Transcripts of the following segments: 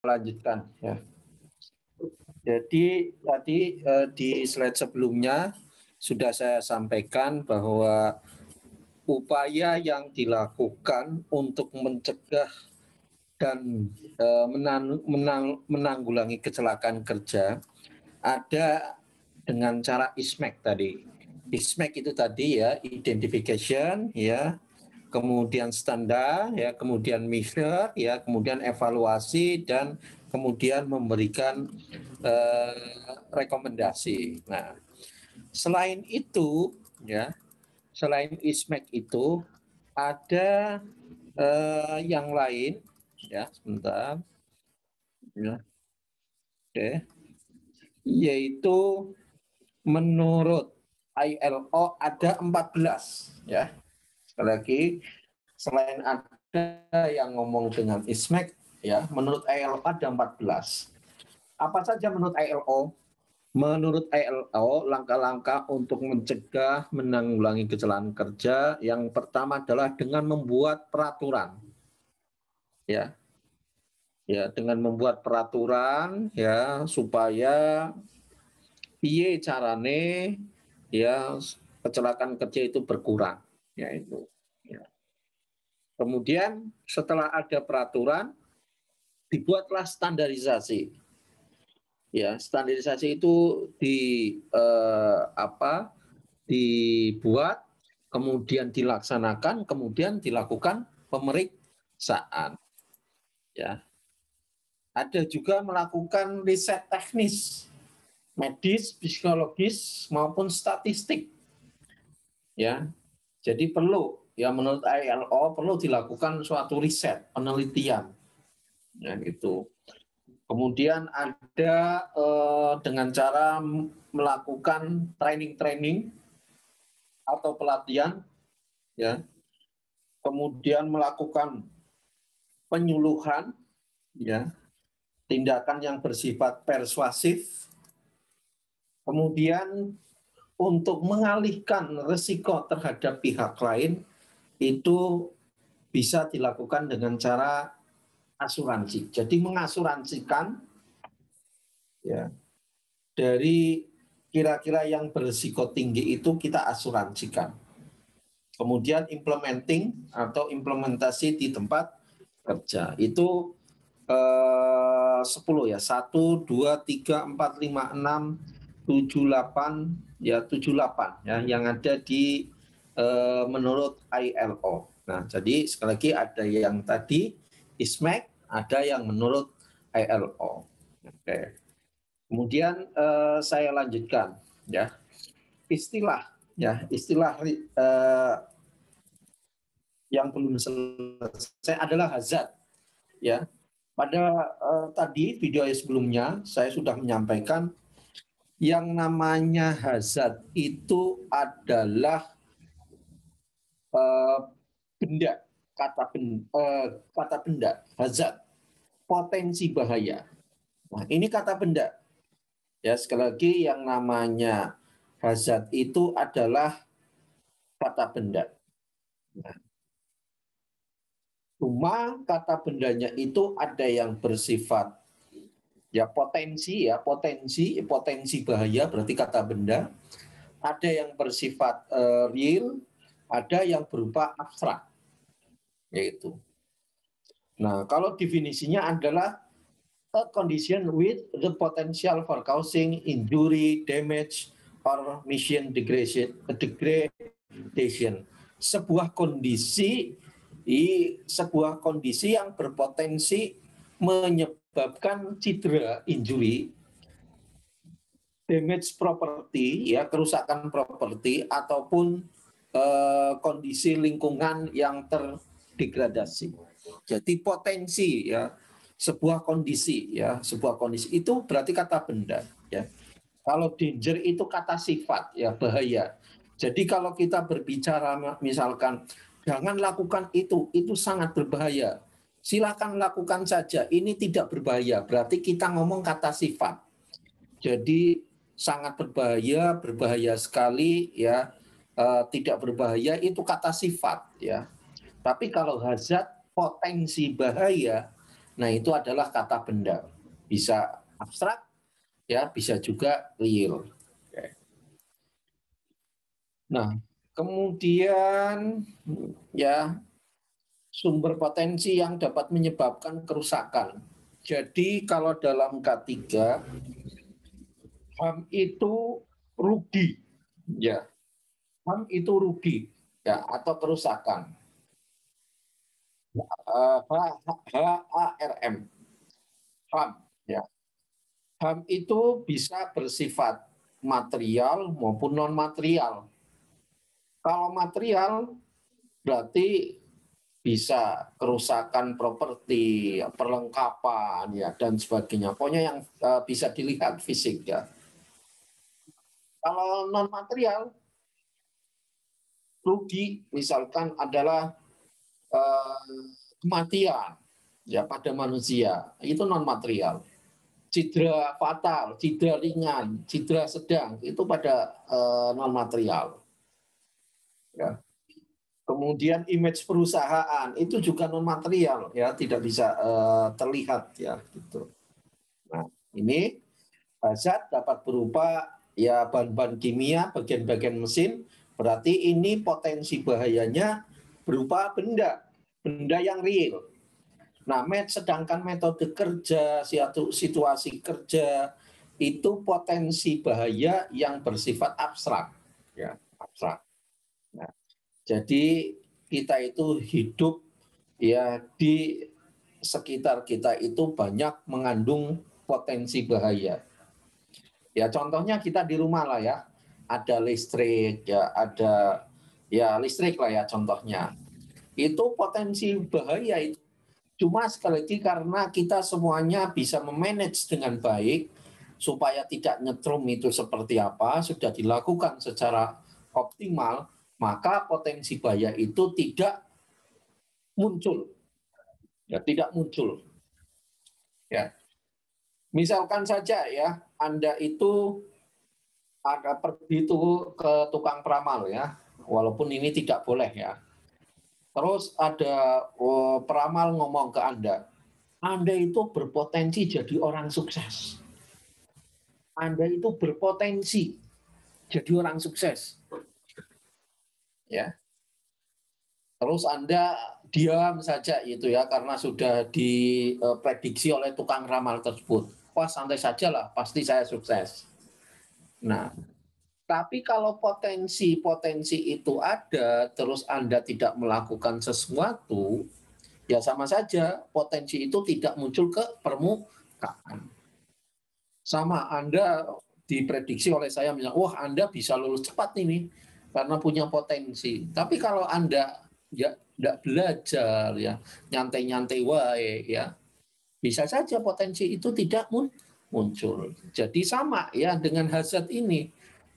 lanjutkan ya. Jadi tadi di slide sebelumnya sudah saya sampaikan bahwa upaya yang dilakukan untuk mencegah dan menanggulangi kecelakaan kerja ada dengan cara ISMEC tadi. ISMEC itu tadi ya, identification ya, kemudian standar ya, kemudian measure ya, kemudian evaluasi dan kemudian memberikan rekomendasi. Nah, selain itu ya, selain ISMEC itu ada yang lain ya, sebentar ya. Oke. Yaitu menurut ILO ada 14 ya. Sekali lagi, selain ada yang ngomong dengan ISMEC ya, menurut ILO ada 14. Apa saja menurut ILO? Menurut ILO, langkah-langkah untuk mencegah menanggulangi kecelakaan kerja yang pertama adalah dengan membuat peraturan. Ya. Ya, dengan membuat peraturan ya supaya piye carane ya kecelakaan kerja itu berkurang ya itu. Ya. Kemudian setelah ada peraturan dibuatlah standarisasi. Ya, standarisasi itu dibuat, kemudian dilaksanakan, kemudian dilakukan pemeriksaan. Ya. Ada juga melakukan riset teknis, medis, psikologis maupun statistik. Ya. Jadi perlu ya menurut ILO perlu dilakukan suatu riset, penelitian. Ya, gitu. Kemudian ada dengan cara melakukan training-training atau pelatihan, ya. Kemudian melakukan penyuluhan, ya, tindakan yang bersifat persuasif. Kemudian untuk mengalihkan risiko terhadap pihak lain itu bisa dilakukan dengan cara asuransi. Jadi mengasuransikan ya dari kira-kira yang berisiko tinggi itu kita asuransikan. Kemudian implementasi di tempat kerja itu 10 ya, 1, 2, 3, 4, 5, 6, 7, 8 ya, 78 ya yang ada di menurut ILO. Nah, jadi sekali lagi ada yang tadi ISMEC, ada yang menurut ILO. Oke. Kemudian saya lanjutkan ya. Istilah yang belum selesai adalah hazard ya. Pada tadi video sebelumnya saya sudah menyampaikan yang namanya hazard itu adalah benda, kata benda, hazard, potensi bahaya. Nah, ini kata benda. Ya, sekali lagi yang namanya hazard itu adalah kata benda. Nah, cuma kata bendanya itu ada yang bersifat ya potensi bahaya berarti kata benda, ada yang bersifat real, ada yang berupa abstrak yaitu. Nah, kalau definisinya adalah a condition with the potential for causing injury, damage, or mission degradation. Sebuah kondisi yang berpotensi menyebabkan cedera, injury, damage property, ya kerusakan properti ataupun kondisi lingkungan yang terdegradasi. Jadi potensi ya sebuah kondisi itu berarti kata benda ya. Kalau danger itu kata sifat ya, bahaya. Jadi kalau kita berbicara misalkan jangan lakukan itu sangat berbahaya. Silakan lakukan saja, ini tidak berbahaya. Berarti kita ngomong kata sifat. Jadi sangat berbahaya, berbahaya sekali ya, tidak berbahaya itu kata sifat ya. Tapi kalau hazard potensi bahaya, Nah, itu adalah kata benda. Bisa abstrak, ya, bisa juga real. Nah, kemudian ya sumber potensi yang dapat menyebabkan kerusakan. Jadi kalau dalam K3 HAM itu rugi, ya, HAM itu rugi, ya, atau kerusakan. HARM, HAM, ya. HAM itu bisa bersifat material maupun non material. Kalau material berarti bisa kerusakan properti, perlengkapan, ya, dan sebagainya. Pokoknya yang bisa dilihat fisik, ya. Kalau non material rugi misalkan adalah kematian, ya, pada manusia, itu non material. Cedera fatal, cedera ringan, cedera sedang itu pada non material. Ya. Kemudian image perusahaan itu juga non material, ya, tidak bisa terlihat, ya, gitu. Nah, ini zat dapat berupa ya bahan-bahan kimia, bagian-bagian mesin, berarti ini potensi bahayanya berupa benda, benda yang real. Nah, sedangkan metode kerja, situasi kerja itu potensi bahaya yang bersifat abstrak, ya, abstrak. Nah, jadi kita itu hidup ya di sekitar kita itu banyak mengandung potensi bahaya. Ya contohnya kita di rumah lah ya, ada listrik, ya ada ya listrik lah ya contohnya. Itu potensi bahaya itu. Cuma sekali lagi karena kita semuanya bisa memanage dengan baik supaya tidak nyetrum itu seperti apa sudah dilakukan secara optimal, maka potensi bahaya itu tidak muncul. Ya, tidak muncul. Ya. Misalkan saja ya, Anda itu ada pergi itu ke tukang peramal ya, walaupun ini tidak boleh ya. Terus ada peramal ngomong ke Anda itu berpotensi jadi orang sukses. Anda itu berpotensi jadi orang sukses. Ya. Terus Anda diam saja itu ya karena sudah diprediksi oleh tukang ramal tersebut. Wah, santai saja lah, pasti saya sukses. Nah, tapi kalau potensi-potensi itu ada, terus Anda tidak melakukan sesuatu, ya sama saja potensi itu tidak muncul ke permukaan. Sama Anda diprediksi oleh saya, misalnya, wah Anda bisa lulus cepat ini karena punya potensi. Tapi kalau Anda ya tidak belajar, ya nyantai-nyantai wae, ya bisa saja potensi itu tidak muncul. Jadi sama ya dengan hazard ini.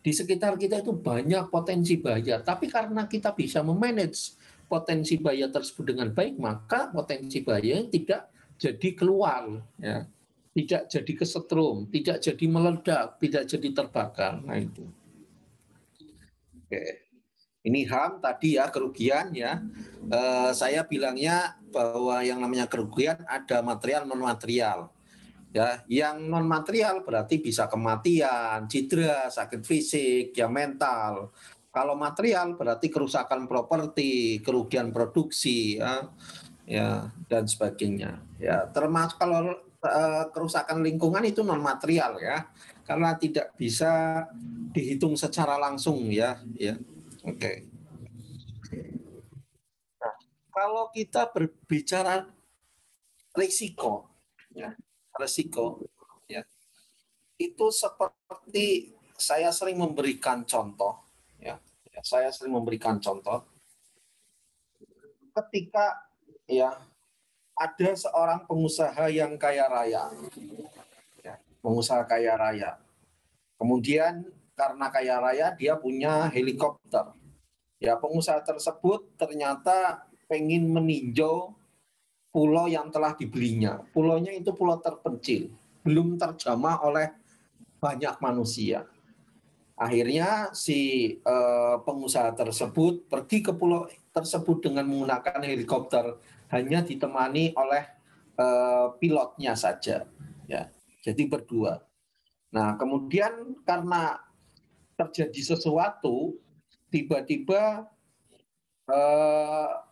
Di sekitar kita itu banyak potensi bahaya, tapi karena kita bisa memanage potensi bahaya tersebut dengan baik, maka potensi bahaya tidak jadi keluar, ya. Tidak jadi kesetrum, tidak jadi meledak, tidak jadi terbakar. Nah itu. Oke. Ini HAM tadi ya kerugian ya. Saya bilangnya bahwa yang namanya kerugian ada material non material. Ya, yang non material berarti bisa kematian, cedera, sakit fisik, ya mental. Kalau material berarti kerusakan properti, kerugian produksi, ya dan sebagainya. Ya, termasuk kalau kerusakan lingkungan itu non material ya, karena tidak bisa dihitung secara langsung ya. Oke. Nah, kalau kita berbicara risiko, ya, risiko, ya, itu seperti saya sering memberikan contoh, ya, saya sering memberikan contoh ketika ya ada seorang pengusaha yang kaya raya, ya, pengusaha kaya raya. Kemudian karena kaya raya dia punya helikopter. Ya, pengusaha tersebut ternyata pengen meninjau pulau yang telah dibelinya. Pulaunya itu pulau terpencil, belum terjamah oleh banyak manusia. Akhirnya si pengusaha tersebut pergi ke pulau tersebut dengan menggunakan helikopter, hanya ditemani oleh pilotnya saja, ya. Jadi berdua. Nah, kemudian karena terjadi sesuatu, tiba-tiba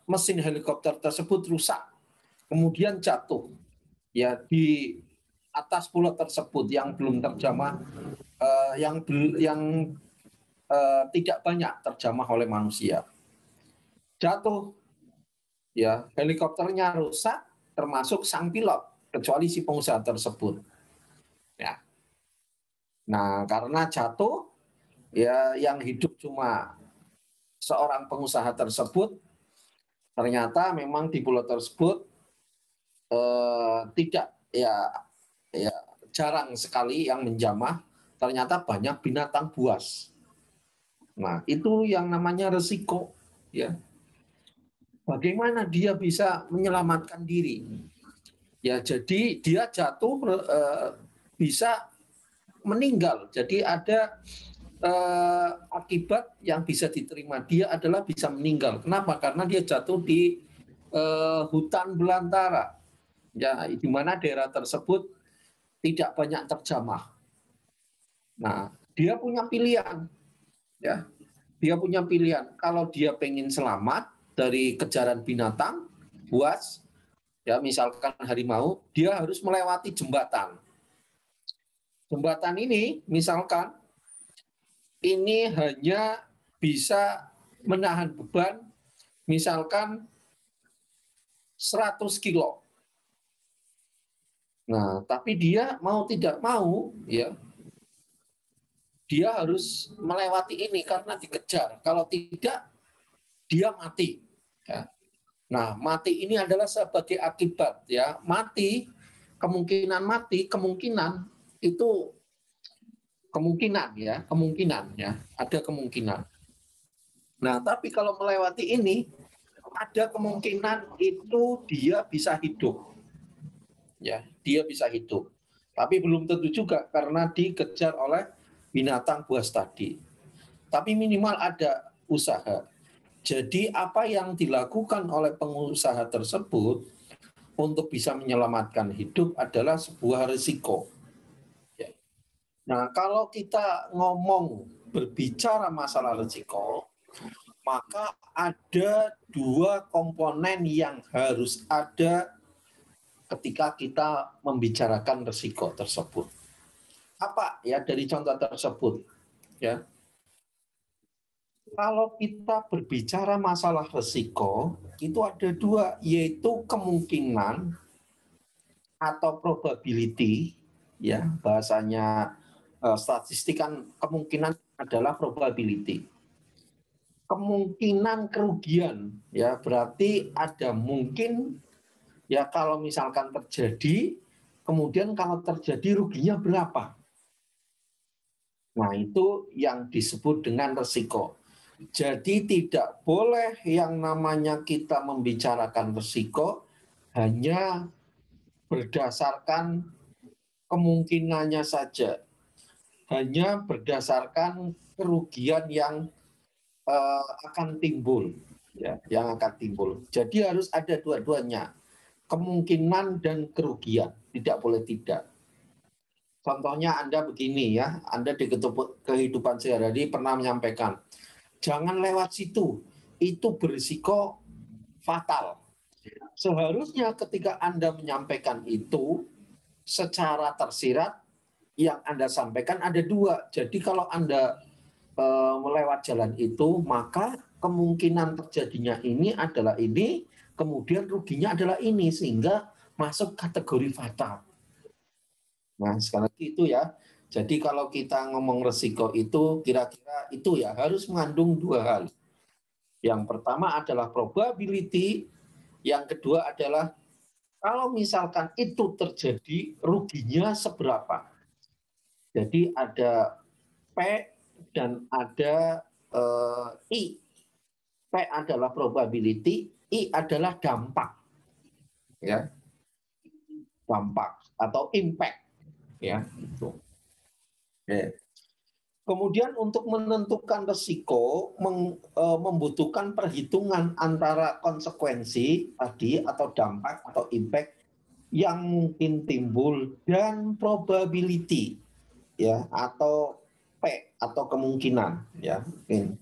mesin helikopter tersebut rusak, kemudian jatuh, ya di atas pulau tersebut yang belum terjamah, yang tidak banyak terjamah oleh manusia. Jatuh, ya helikopternya rusak, termasuk sang pilot, kecuali si pengusaha tersebut. Ya. Nah, karena jatuh, ya yang hidup cuma seorang pengusaha tersebut. Ternyata memang di pulau tersebut tidak, ya jarang sekali yang menjamah. Ternyata banyak binatang buas. Nah, itu yang namanya resiko, ya. Bagaimana dia bisa menyelamatkan diri? Ya, jadi dia jatuh, bisa meninggal. Jadi ada akibat yang bisa diterima dia adalah bisa meninggal. Kenapa? Karena dia jatuh di hutan belantara, ya, di mana daerah tersebut tidak banyak terjamah. Nah, dia punya pilihan, ya, dia punya pilihan. Kalau dia pengen selamat dari kejaran binatang buas, ya misalkan harimau, dia harus melewati jembatan. Jembatan ini misalkan ini hanya bisa menahan beban misalkan 100 kilo. Nah, tapi dia mau tidak mau, ya, dia harus melewati ini karena dikejar. Kalau tidak, dia mati. Ya. Nah, mati ini adalah sebagai akibat, ya. Kemungkinan itu kemungkinan ya, ada kemungkinan. Nah, tapi kalau melewati ini, ada kemungkinan itu dia bisa hidup. Ya, dia bisa hidup. Tapi belum tentu juga karena dikejar oleh binatang buas tadi. Tapi minimal ada usaha. Jadi apa yang dilakukan oleh pengusaha tersebut untuk bisa menyelamatkan hidup adalah sebuah risiko. Ya. Nah, kalau kita ngomong berbicara masalah risiko, maka ada dua komponen yang harus ada ketika kita membicarakan risiko tersebut. Apa ya dari contoh tersebut? Ya, kalau kita berbicara masalah risiko, itu ada dua, yaitu kemungkinan atau probability, ya bahasanya statistik kan kemungkinan adalah probability. Kemungkinan kerugian, ya berarti ada mungkin, ya kalau misalkan terjadi, kemudian kalau terjadi ruginya berapa? Nah, itu yang disebut dengan risiko. Jadi tidak boleh yang namanya kita membicarakan risiko hanya berdasarkan kemungkinannya saja. Hanya berdasarkan kerugian yang akan timbul, ya, yang akan timbul. Jadi harus ada dua-duanya, kemungkinan dan kerugian, tidak boleh tidak. Contohnya Anda begini ya, Anda di kehidupan sehari-hari pernah menyampaikan, jangan lewat situ, itu berisiko fatal. Seharusnya ketika Anda menyampaikan itu secara tersirat, yang Anda sampaikan ada dua. Jadi kalau Anda melewat jalan itu, maka kemungkinan terjadinya ini adalah ini, kemudian ruginya adalah ini, sehingga masuk kategori fatal. Nah, sekali lagi itu ya. Jadi kalau kita ngomong resiko itu, kira-kira itu ya harus mengandung dua hal. Yang pertama adalah probability, yang kedua adalah kalau misalkan itu terjadi, ruginya seberapa. Jadi ada P dan ada I. P adalah probability, I adalah dampak. Ya, dampak atau impact. Ya, itu. Oke. Kemudian untuk menentukan risiko membutuhkan perhitungan antara konsekuensi tadi atau dampak atau impact yang mungkin timbul dan probability ya atau P atau kemungkinan ya mungkin.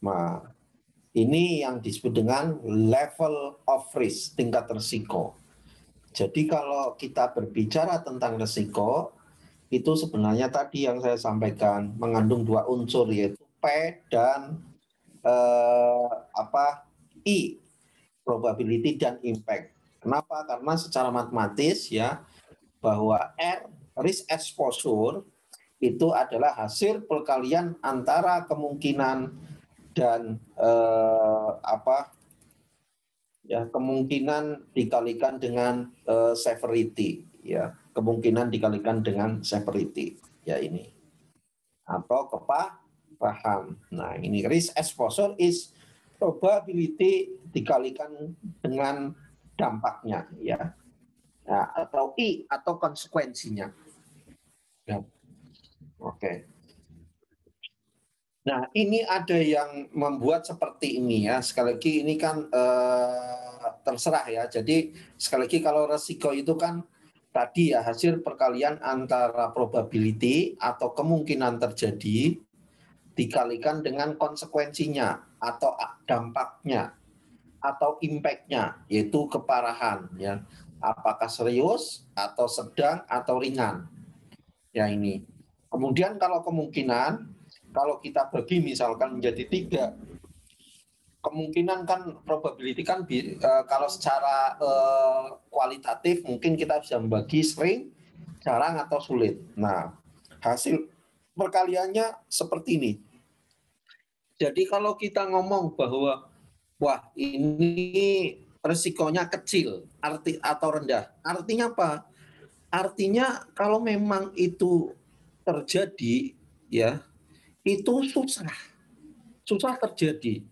Nah, ini yang disebut dengan level of risk, tingkat risiko. Jadi kalau kita berbicara tentang risiko, itu sebenarnya tadi yang saya sampaikan mengandung dua unsur yaitu P dan I, probability dan impact. Kenapa? Karena secara matematis ya bahwa R, risk exposure, itu adalah hasil perkalian antara kemungkinan dan kemungkinan dikalikan dengan severity ya, kemungkinan dikalikan dengan severity ya ini atau kepahaman. Nah, ini risk exposure is probability dikalikan dengan dampaknya ya. Nah, atau I atau konsekuensinya. Ya. Oke. Nah, ini ada yang membuat seperti ini ya. Sekali lagi ini kan terserah ya. Jadi sekali lagi kalau resiko itu kan tadi ya hasil perkalian antara probability atau kemungkinan terjadi dikalikan dengan konsekuensinya atau dampaknya atau impact-nya yaitu keparahan ya. Apakah serius atau sedang atau ringan. Ya ini. Kemudian kalau kemungkinan kalau kita bagi misalkan menjadi 3, kemungkinan kan probability kan kalau secara kualitatif mungkin kita bisa membagi sering, jarang atau sulit. Nah, hasil perkaliannya seperti ini. Jadi kalau kita ngomong bahwa wah ini resikonya kecil atau rendah, artinya apa? Artinya kalau memang itu terjadi ya itu susah terjadi.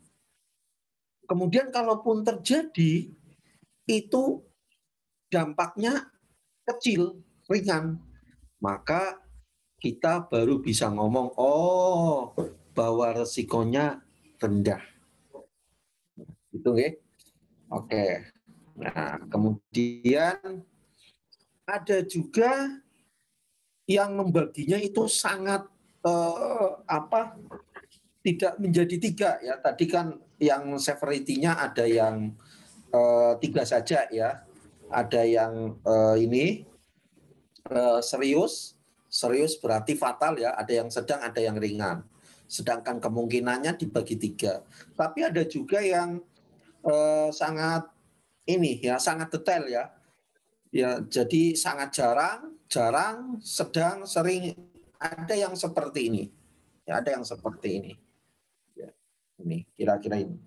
Kemudian kalaupun terjadi itu dampaknya kecil, ringan, maka kita baru bisa ngomong oh bahwa resikonya rendah. Gitu nggih. Oke. Nah, kemudian ada juga yang membaginya itu sangat tidak menjadi 3 ya. Tadi kan yang severity-nya ada yang 3 saja ya. Ada yang serius berarti fatal ya. Ada yang sedang, ada yang ringan. Sedangkan kemungkinannya dibagi 3. Tapi ada juga yang sangat sangat detail ya. Ya, jadi sangat jarang, sedang, sering. Ada yang seperti ini. Ya, ada yang seperti ini. Ya, ini kira-kira ini.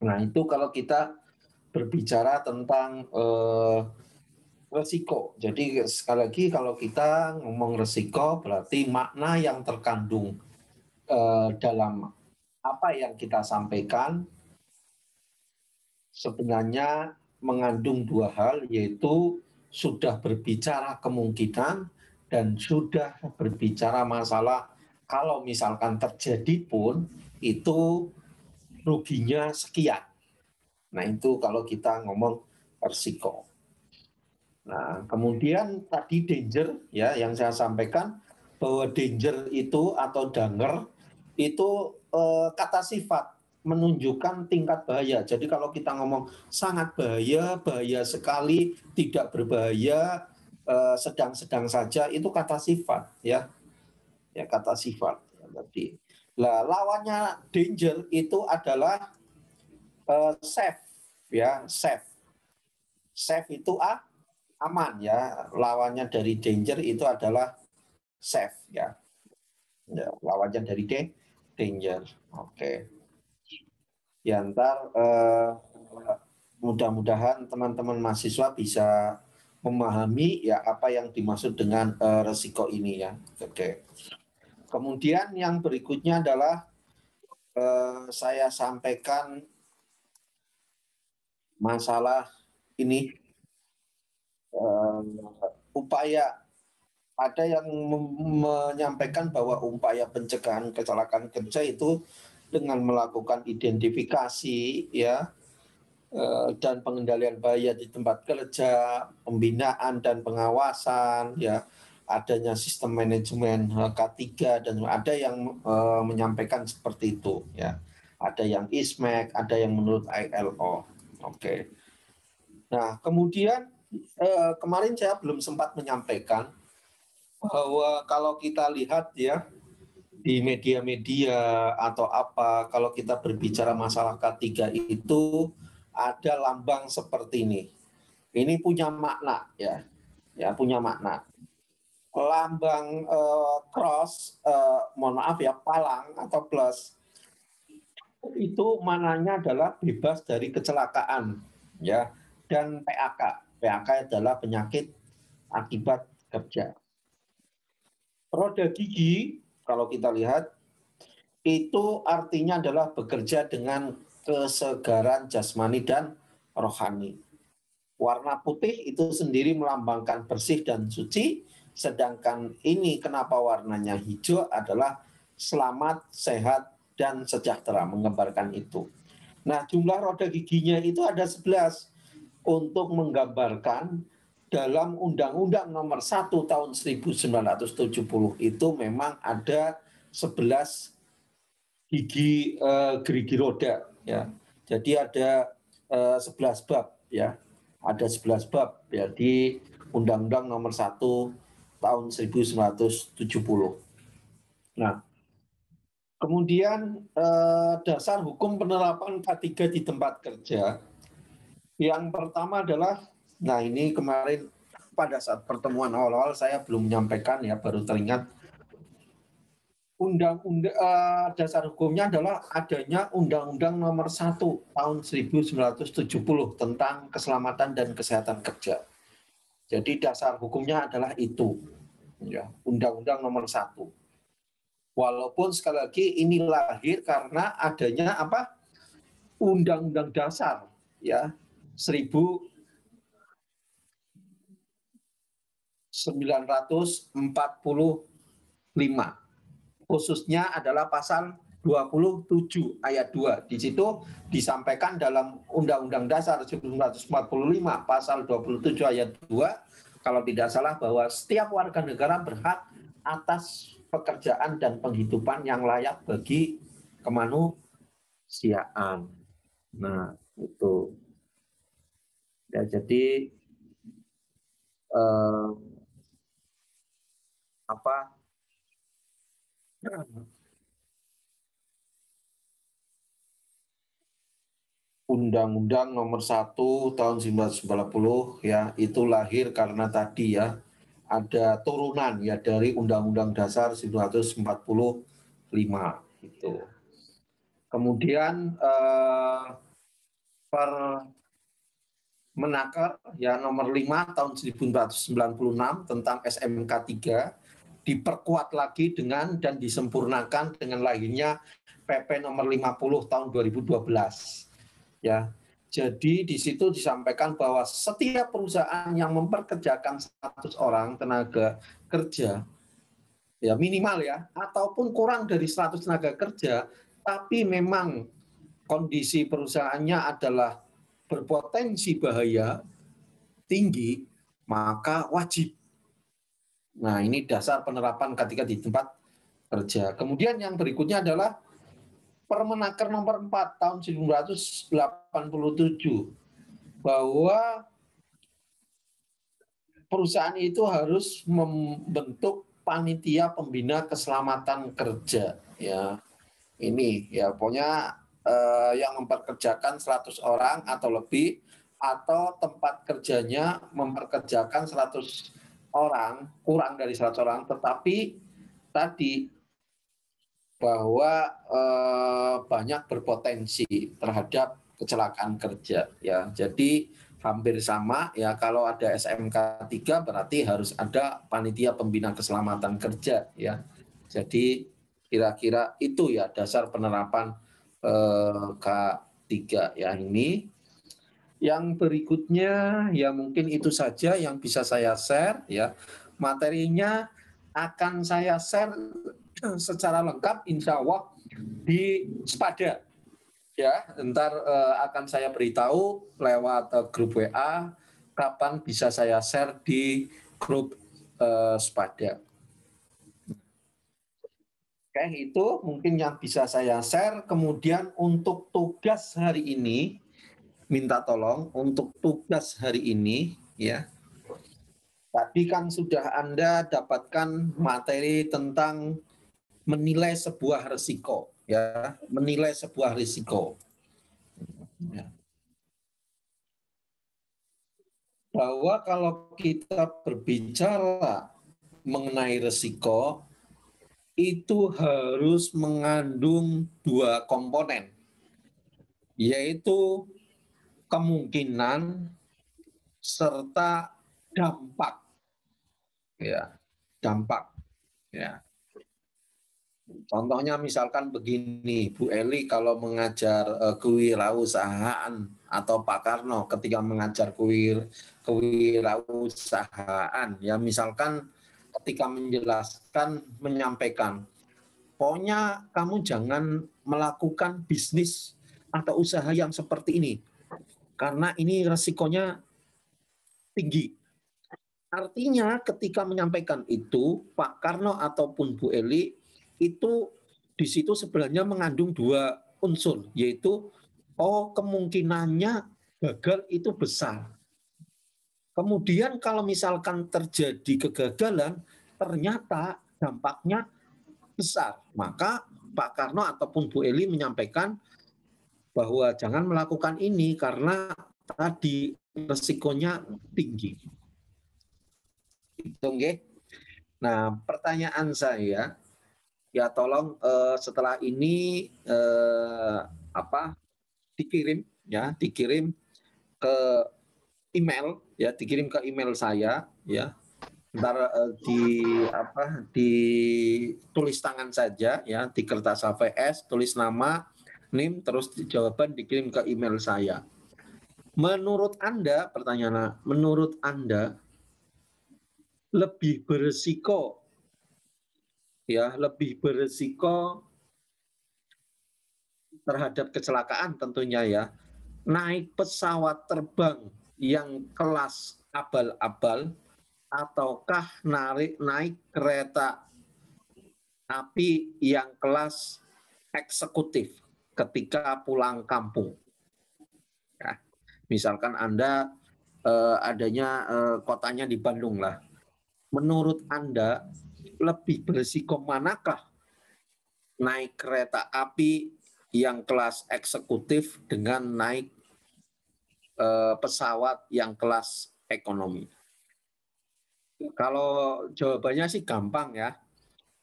Nah, itu kalau kita berbicara tentang resiko. Jadi sekali lagi kalau kita ngomong resiko berarti makna yang terkandung dalam apa yang kita sampaikan sebenarnya mengandung 2 hal yaitu sudah berbicara kemungkinan dan sudah berbicara masalah kalau misalkan terjadi pun itu ruginya sekian. Nah, itu kalau kita ngomong risiko. Nah, kemudian tadi danger ya yang saya sampaikan bahwa danger itu atau danger itu kata sifat menunjukkan tingkat bahaya. Jadi kalau kita ngomong sangat bahaya, bahaya sekali, tidak berbahaya, sedang-sedang saja itu kata sifat ya. Ya kata sifat tadi. Nah, lawannya danger itu adalah safe ya, safe. Safe itu aman ya. Lawannya dari danger itu adalah safe ya. Ya, lawannya dari danger. Oke. Ya ntar mudah-mudahan teman-teman mahasiswa bisa memahami ya apa yang dimaksud dengan resiko ini ya. Oke. Kemudian yang berikutnya adalah saya sampaikan masalah ini upaya ada yang menyampaikan bahwa upaya pencegahan kecelakaan kerja itu dengan melakukan identifikasi ya dan pengendalian bahaya di tempat kerja, pembinaan dan pengawasan, ya, adanya sistem manajemen K3 dan ada yang menyampaikan seperti itu, ya. Ada yang ISMEK, ada yang menurut ILO. Oke. Nah, kemudian kemarin saya belum sempat menyampaikan bahwa kalau kita lihat ya di media-media atau apa, kalau kita berbicara masalah K3 itu ada lambang seperti ini. Ini punya makna, ya, punya makna. Lambang cross, mohon maaf ya, palang atau plus itu mananya adalah bebas dari kecelakaan, ya, dan PAK. PAK adalah penyakit akibat kerja. Roda gigi, kalau kita lihat, itu artinya adalah bekerja dengan kesegaran jasmani dan rohani. Warna putih itu sendiri melambangkan bersih dan suci, sedangkan ini kenapa warnanya hijau adalah selamat, sehat, dan sejahtera, menggambarkan itu. Nah, jumlah roda giginya itu ada 11 untuk menggambarkan dalam Undang-Undang Nomor 1 tahun 1970 itu memang ada 11 gerigi roda, ya. Jadi ada 11 bab, ya. Ada 11 bab ya di Undang-Undang Nomor 1 tahun 1970. Nah, kemudian dasar hukum penerapan K3 di tempat kerja. Yang pertama adalah, nah ini kemarin pada saat pertemuan awal-awal saya belum menyampaikan, ya, baru teringat. Dasar hukumnya adalah adanya Undang-Undang Nomor 1 tahun 1970 tentang keselamatan dan kesehatan kerja. Jadi dasar hukumnya adalah itu, ya, Undang-Undang Nomor 1. Walaupun sekali lagi ini lahir karena adanya apa? Undang-Undang Dasar, ya, 1945. Khususnya adalah pasal 27 ayat 2. Di situ disampaikan dalam Undang-Undang Dasar 1945 pasal 27 ayat 2, kalau tidak salah, bahwa setiap warga negara berhak atas pekerjaan dan penghidupan yang layak bagi kemanusiaan. Nah, itu. Ya, jadi apa? Undang-Undang Nomor 1 tahun 1990, ya, itu lahir karena tadi, ya, ada turunan, ya, dari Undang-Undang Dasar 1945 itu. Kemudian Permenaker, ya, Nomor 5 tahun 1996 tentang SMK 3 diperkuat lagi dengan dan disempurnakan dengan lahirnya PP Nomor 50 tahun 2012. Ya, jadi di situ disampaikan bahwa setiap perusahaan yang memperkerjakan 100 orang tenaga kerja, ya, minimal, ya, ataupun kurang dari 100 tenaga kerja, tapi memang kondisi perusahaannya adalah berpotensi bahaya tinggi, maka wajib. Nah, ini dasar penerapan ketika di tempat kerja. Kemudian yang berikutnya adalah Permenaker Nomor 4 tahun 1987 bahwa perusahaan itu harus membentuk panitia pembina keselamatan kerja, ya. Ini, ya, pokoknya yang memperkerjakan 100 orang atau lebih, atau tempat kerjanya memperkerjakan 100 orang, kurang dari 100 orang, tetapi tadi bahwa banyak berpotensi terhadap kecelakaan kerja, ya. Jadi hampir sama, ya, kalau ada SMK 3 berarti harus ada panitia pembina keselamatan kerja, ya. Jadi kira-kira itu, ya, dasar penerapan K3, ya. Ini yang berikutnya, ya, mungkin itu saja yang bisa saya share, ya. Materinya akan saya share secara lengkap insya Allah di Spada, Ya, ntar akan saya beritahu lewat grup WA kapan bisa saya share di grup Sepada. Oke, itu mungkin yang bisa saya share. Kemudian untuk tugas hari ini, minta tolong untuk tugas hari ini, ya. Tadi kan sudah Anda dapatkan materi tentang menilai sebuah risiko, ya, menilai sebuah risiko. Ya. Bahwa kalau kita berbicara mengenai risiko, itu harus mengandung dua komponen, yaitu kemungkinan serta dampak. Ya, dampak. Ya. Contohnya misalkan begini, Bu Eli kalau mengajar kewirausahaan atau Pak Karno ketika mengajar kewirausahaan, ya misalkan ketika menjelaskan, menyampaikan, pokoknya kamu jangan melakukan bisnis atau usaha yang seperti ini, karena ini resikonya tinggi. Artinya ketika menyampaikan itu, Pak Karno ataupun Bu Eli, itu di situ sebenarnya mengandung dua unsur, yaitu kemungkinannya gagal itu besar. Kemudian kalau misalkan terjadi kegagalan, ternyata dampaknya besar. Maka Pak Karno ataupun Bu Eli menyampaikan bahwa jangan melakukan ini karena tadi resikonya tinggi. Itu nggih. Nah, pertanyaan saya, ya tolong setelah ini dikirim ke email, ya dikirim ke email saya, ya. Ntar ditulis tangan saja, ya di kertas HVS, tulis nama, NIM, terus jawaban dikirim ke email saya. Menurut Anda, pertanyaan, menurut Anda lebih beresiko, ya lebih beresiko terhadap kecelakaan tentunya, ya, naik pesawat terbang yang kelas abal-abal ataukah naik kereta api yang kelas eksekutif ketika pulang kampung. Ya, misalkan Anda adanya kotanya di Bandung lah. Menurut Anda lebih berisiko manakah naik kereta api yang kelas eksekutif dengan naik pesawat yang kelas ekonomi? Kalau jawabannya sih gampang, ya.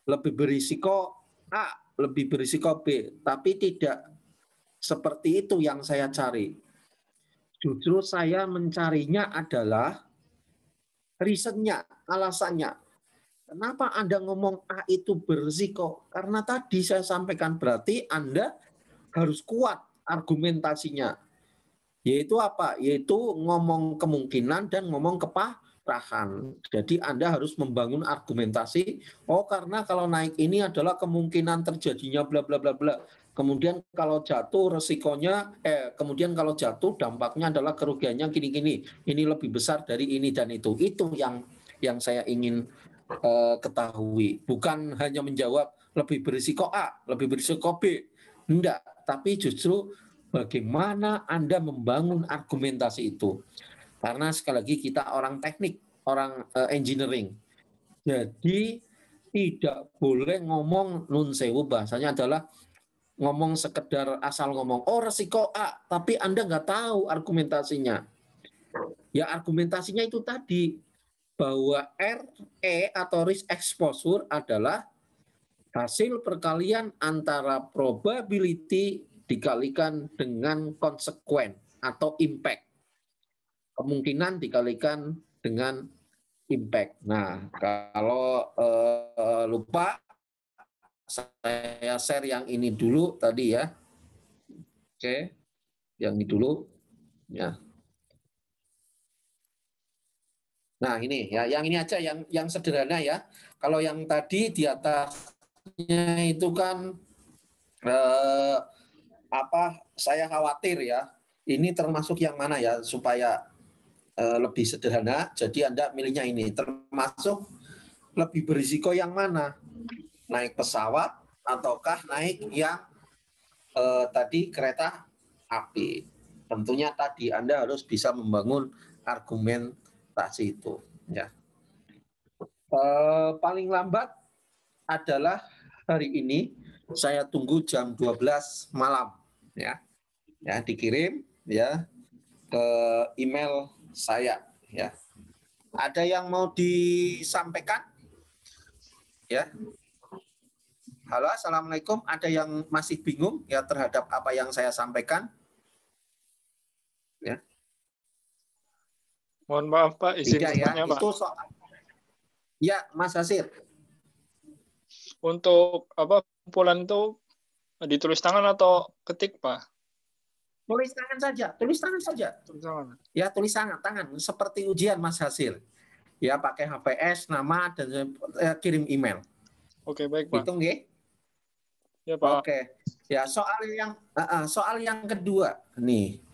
Lebih berisiko A, lebih berisiko B, tapi tidak seperti itu yang saya cari. Justru saya mencarinya adalah risetnya, alasannya. Kenapa Anda ngomong A itu berisiko? Karena tadi saya sampaikan berarti Anda harus kuat argumentasinya. Yaitu apa? Yaitu ngomong kemungkinan dan ngomong keparahan. Jadi Anda harus membangun argumentasi, karena kalau naik ini adalah kemungkinan terjadinya bla bla bla bla. Kemudian kalau jatuh resikonya, kemudian kalau jatuh dampaknya adalah kerugiannya gini-gini. Ini lebih besar dari ini dan itu. Itu yang saya ingin ketahui. Bukan hanya menjawab lebih berisiko A, lebih berisiko B. Enggak, tapi justru bagaimana Anda membangun argumentasi itu. Karena sekali lagi kita orang teknik, orang engineering. Jadi tidak boleh ngomong nun sewu, bahasanya adalah ngomong sekedar asal ngomong, resiko A, tapi Anda nggak tahu argumentasinya. Ya argumentasinya itu tadi, bahwa RE atau risk exposure adalah hasil perkalian antara probability dikalikan dengan konsekuen atau impact. Kemungkinan dikalikan dengan impact. Nah, kalau lupa, saya share yang ini dulu tadi, ya. Oke, yang ini dulu. Ya. Nah, ini ya, yang ini aja yang sederhana, ya. Kalau yang tadi di atasnya itu kan saya khawatir ya, ini termasuk yang mana ya supaya lebih sederhana. Jadi Anda milihnya ini, termasuk lebih berisiko yang mana? Naik pesawat ataukah naik yang tadi kereta api? Tentunya tadi Anda harus bisa membangun argumentasi itu. Ya. Paling lambat adalah hari ini saya tunggu jam 12 malam, ya, dikirim ya ke email saya, ya. Ada yang mau disampaikan? Ya. Halo, assalamualaikum. Ada yang masih bingung ya terhadap apa yang saya sampaikan? Ya. Mohon maaf Pak, izin Tidak ya. bertanya Pak. Itu soal. Ya, Mas Hasir. Untuk apa kumpulan itu ditulis tangan atau ketik Pak? Tulis tangan saja, tulis tangan saja. Tulis tangan. Ya, tulis tangan seperti ujian Mas Hasir. Ya, pakai HPS, nama dan kirim email. Oke, baik Pak. Hitung ya. Ya Pak. Oke. Ya, soal yang kedua nih.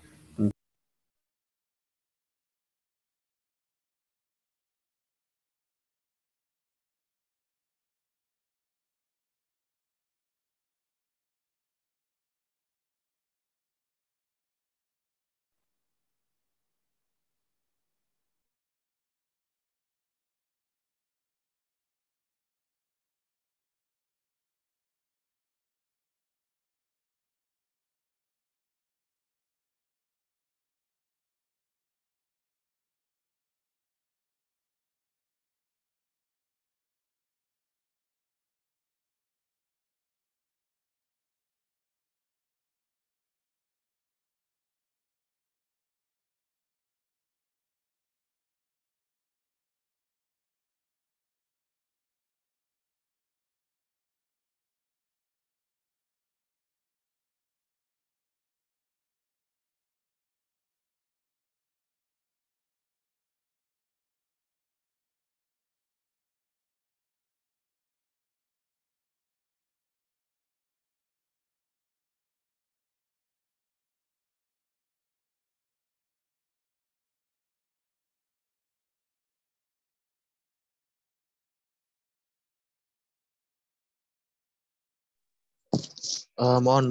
Mohon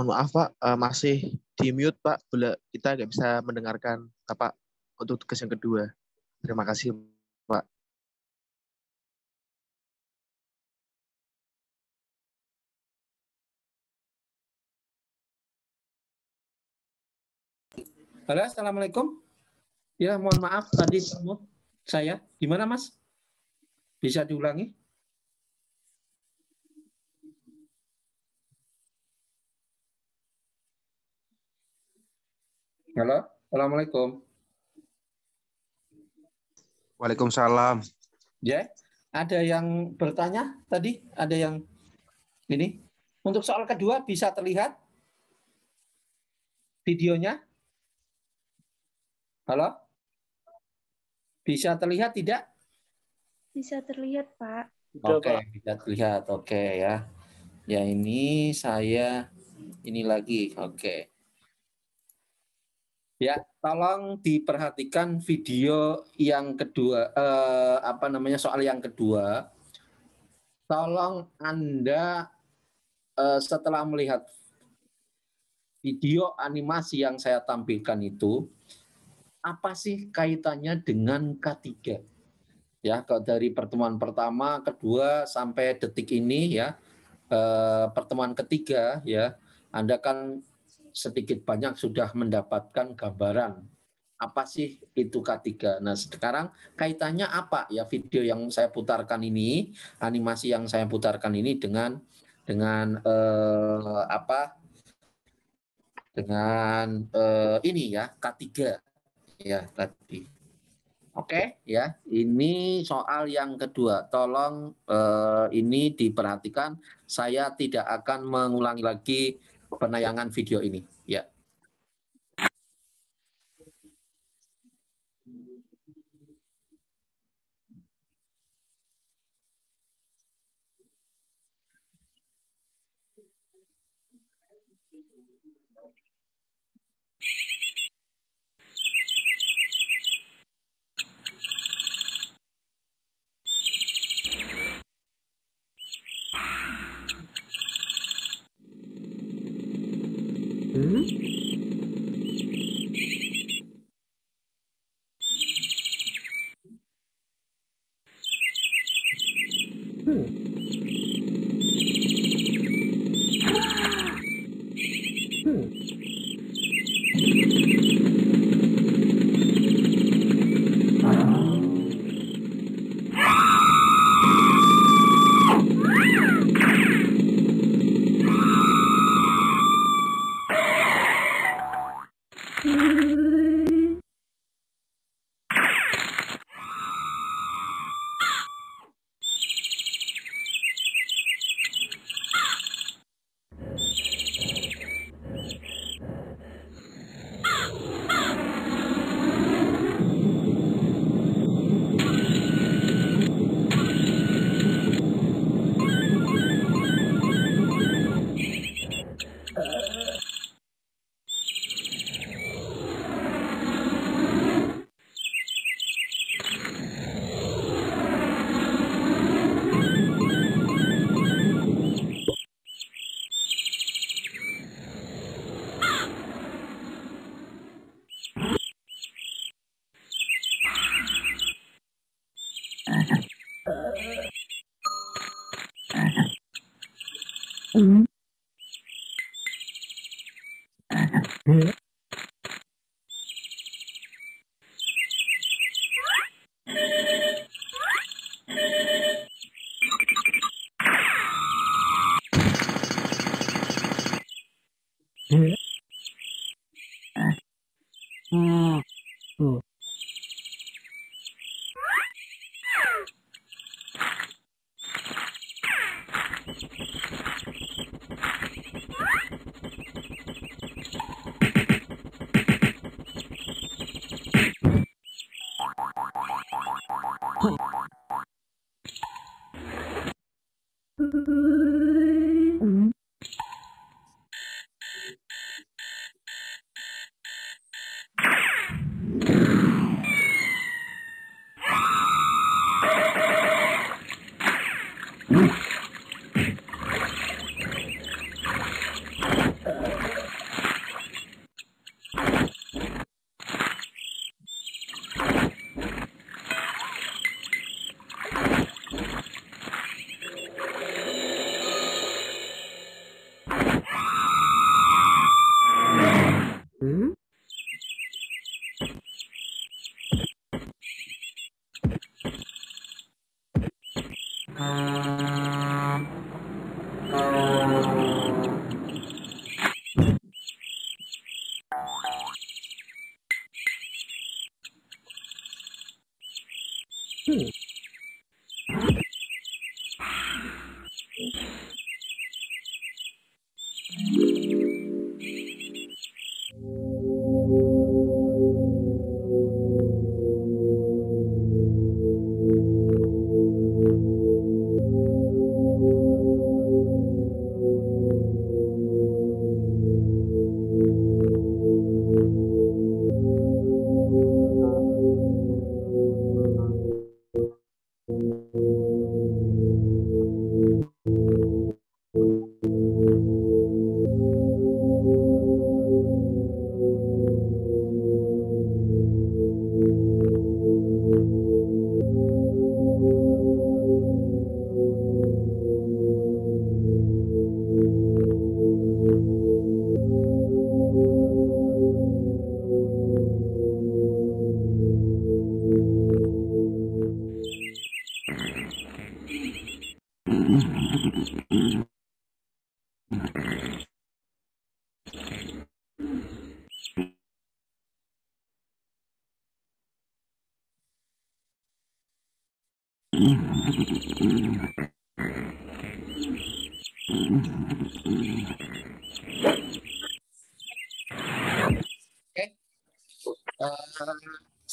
maaf Pak, masih di mute Pak. Kita nggak bisa mendengarkan Bapak untuk tugas yang kedua. Terima kasih Pak. Halo, assalamualaikum. Ya, mohon maaf tadi saya. Gimana Mas? Bisa diulangi? Halo, assalamualaikum. Waalaikumsalam. Ya, ada yang bertanya tadi? Ada yang ini? Untuk soal kedua bisa terlihat videonya? Halo? Bisa terlihat tidak? Bisa terlihat, Pak. Udah, Oke, Pak. bisa terlihat. Oke ya. Ya ini saya ini lagi. Oke. Ya, tolong diperhatikan video yang kedua, soal yang kedua. Tolong Anda setelah melihat video animasi yang saya tampilkan itu, apa sih kaitannya dengan K3? Ya, dari pertemuan pertama, kedua, sampai detik ini ya, pertemuan ketiga ya, Anda kan sedikit banyak sudah mendapatkan gambaran apa sih itu K3. Nah, sekarang kaitannya apa ya video yang saya putarkan ini, animasi yang saya putarkan ini dengan ini ya K3 ya tadi. Oke ya, ini soal yang kedua. Tolong ini diperhatikan. Saya tidak akan mengulangi lagi penayangan video ini. Ya.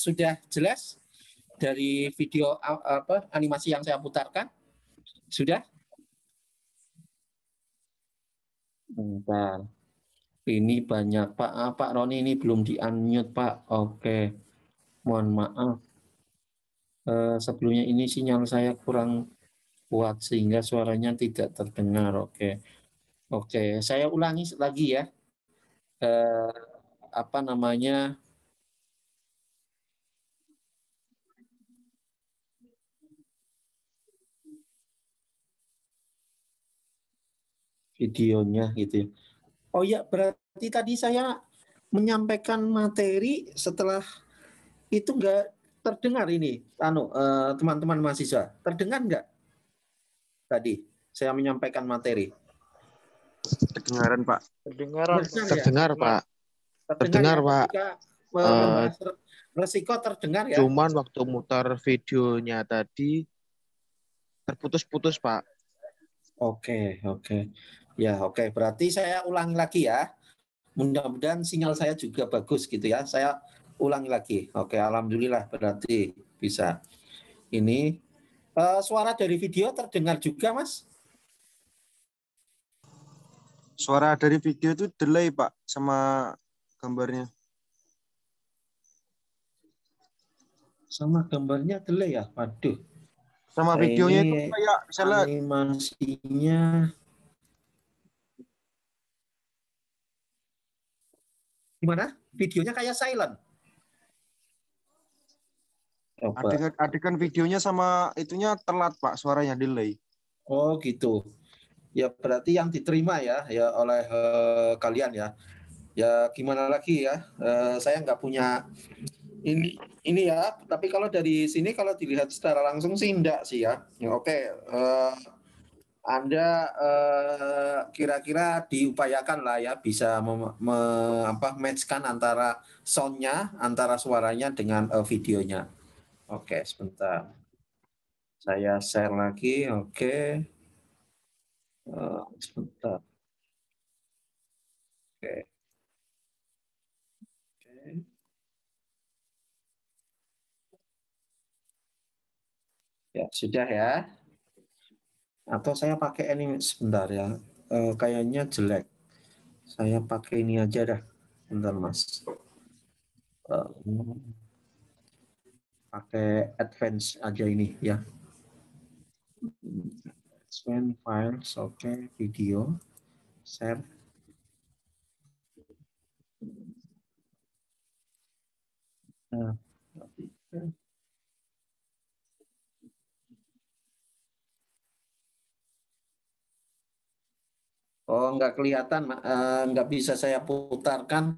Sudah jelas dari video animasi yang saya putarkan? Sudah? Bentar. Ini banyak Pak. Pak Roni ini belum di-unmute Pak. Oke, mohon maaf. Sebelumnya ini sinyal saya kurang kuat sehingga suaranya tidak terdengar. Oke, saya ulangi lagi ya. Eh, apa namanya? Videonya gitu ya. Oh ya, berarti tadi saya menyampaikan materi setelah itu enggak terdengar ini, teman-teman mahasiswa. Terdengar enggak tadi saya menyampaikan materi? Kedengaran, Pak. Kedengaran, Pak. Terdengar ya? Terdengar, Pak. Terdengar ya, Pak. ketika Eh, membahas resiko terdengar ya? Cuman waktu mutar videonya tadi terputus-putus, Pak. Oke. Ya, oke. Berarti saya ulangi lagi ya. Mudah-mudahan sinyal saya juga bagus gitu ya. Saya ulangi lagi. Oke, alhamdulillah berarti bisa. Ini suara dari video terdengar juga, Mas? Suara dari video itu delay, Pak, sama gambarnya. Sama gambarnya delay ya? Waduh. Sama videonya itu Ini kayak misalnya animasinya gimana? Videonya kayak silent. Coba. adegan videonya sama itunya telat, Pak, suaranya delay. Oh gitu. Ya berarti yang diterima ya oleh kalian ya. Ya gimana lagi ya? Saya nggak punya ini ya. Tapi kalau dari sini kalau dilihat secara langsung sih enggak sih ya. Ya, oke. Anda kira-kira diupayakan lah ya bisa matchkan antara soundnya, antara suaranya dengan videonya. Oke, sebentar. Saya share lagi. Oke. Sebentar. Oke. Ya, sudah ya. Atau saya pakai ini sebentar ya. Kayaknya jelek. Saya pakai ini aja dah. Bentar, Mas. Pakai advance aja ini ya. Advance files, oke, video, share. Nah, oh, nggak kelihatan, nggak bisa saya putarkan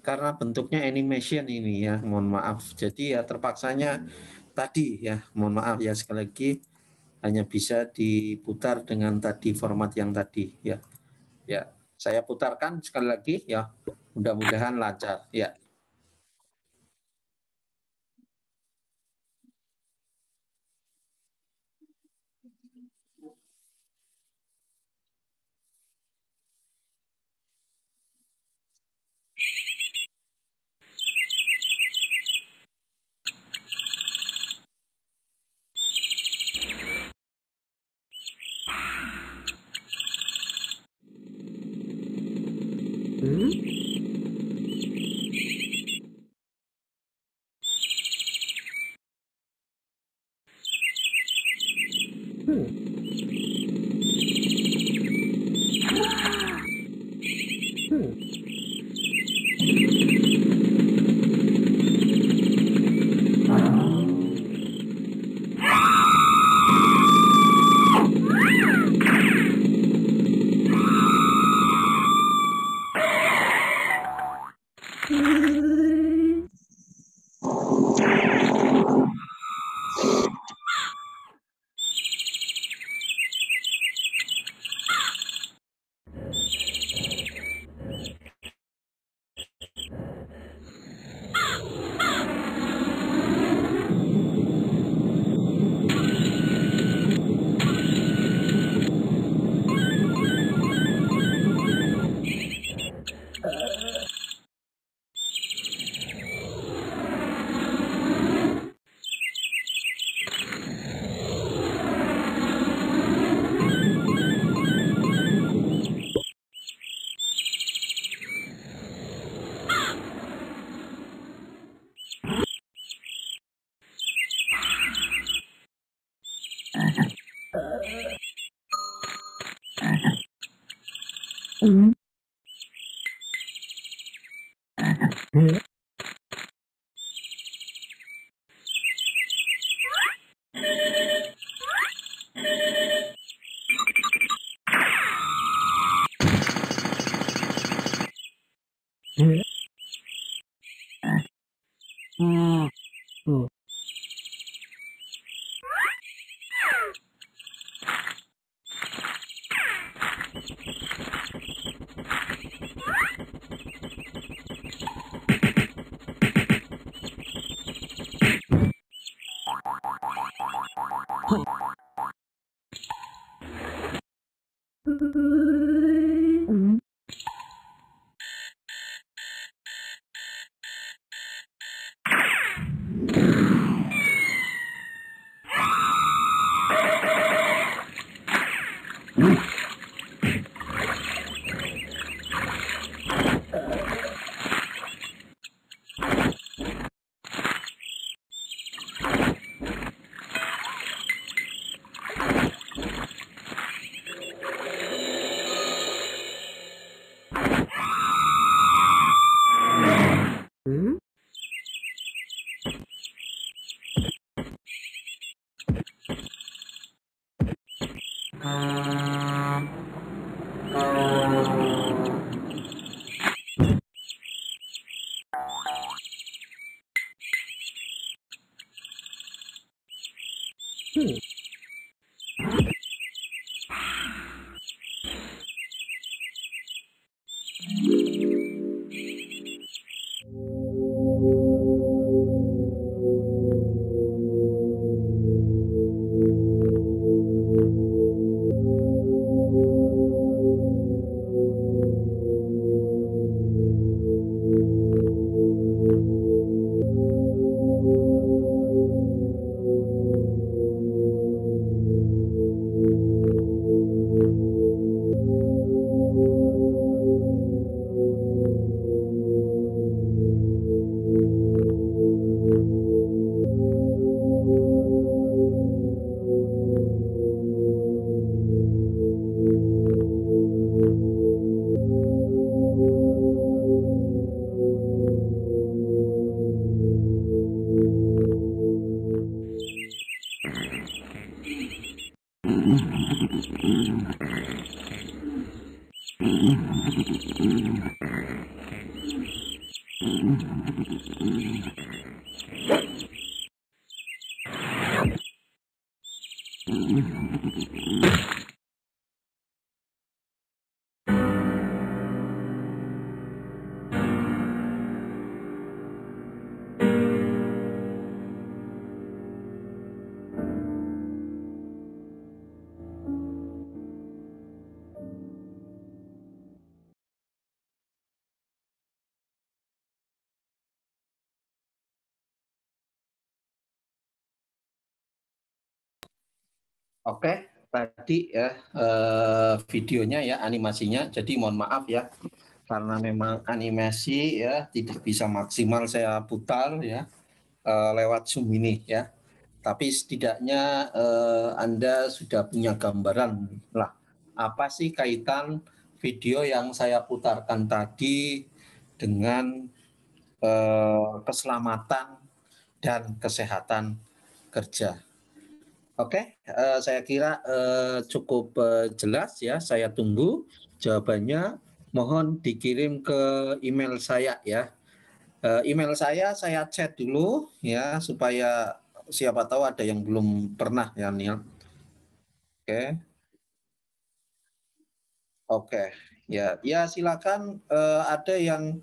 karena bentuknya animation ini ya, mohon maaf. Jadi ya terpaksanya tadi ya, mohon maaf ya sekali lagi hanya bisa diputar dengan tadi format yang tadi ya. Ya, saya putarkan sekali lagi ya. Mudah-mudahan lancar ya. Oke, tadi ya videonya ya animasinya. Jadi mohon maaf ya karena memang animasi ya tidak bisa maksimal saya putar ya lewat Zoom ini ya. Tapi setidaknya Anda sudah punya gambaran lah apa sih kaitan video yang saya putarkan tadi dengan keselamatan dan kesehatan kerja. Oke, saya kira cukup jelas ya. Saya tunggu jawabannya. Mohon dikirim ke email saya ya. Email saya chat dulu ya supaya siapa tahu ada yang belum pernah ya Niel. Oke, oke. Ya silakan ada yang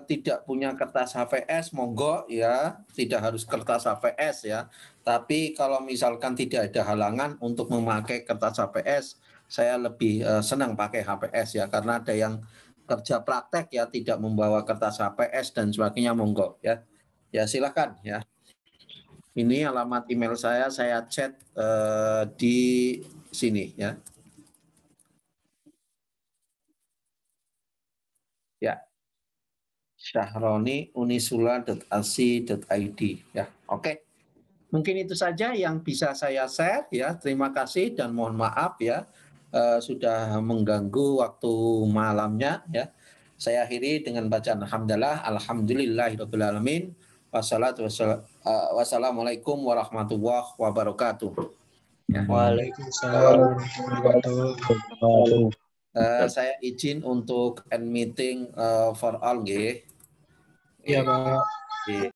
tidak punya kertas HVS, monggo ya, tidak harus kertas HVS ya. Tapi kalau misalkan tidak ada halangan untuk memakai kertas HVS, saya lebih senang pakai HVS ya, karena ada yang kerja praktek ya tidak membawa kertas HVS dan sebagainya, monggo ya. Ya silakan ya. Ini alamat email saya chat di sini ya. Ya. Syahroni unisula.ac.id ya. Oke. Mungkin itu saja yang bisa saya share ya. Terima kasih dan mohon maaf ya sudah mengganggu waktu malamnya ya. Saya akhiri dengan bacaan alhamdulillah, alhamdulillahirabbil alamin. Wassalamualaikum warahmatullahi wabarakatuh. Ya. Waalaikumsalam warahmatullahi wabarakatuh. Saya izin untuk end meeting for all nggih. Iya, Pak. Nggih.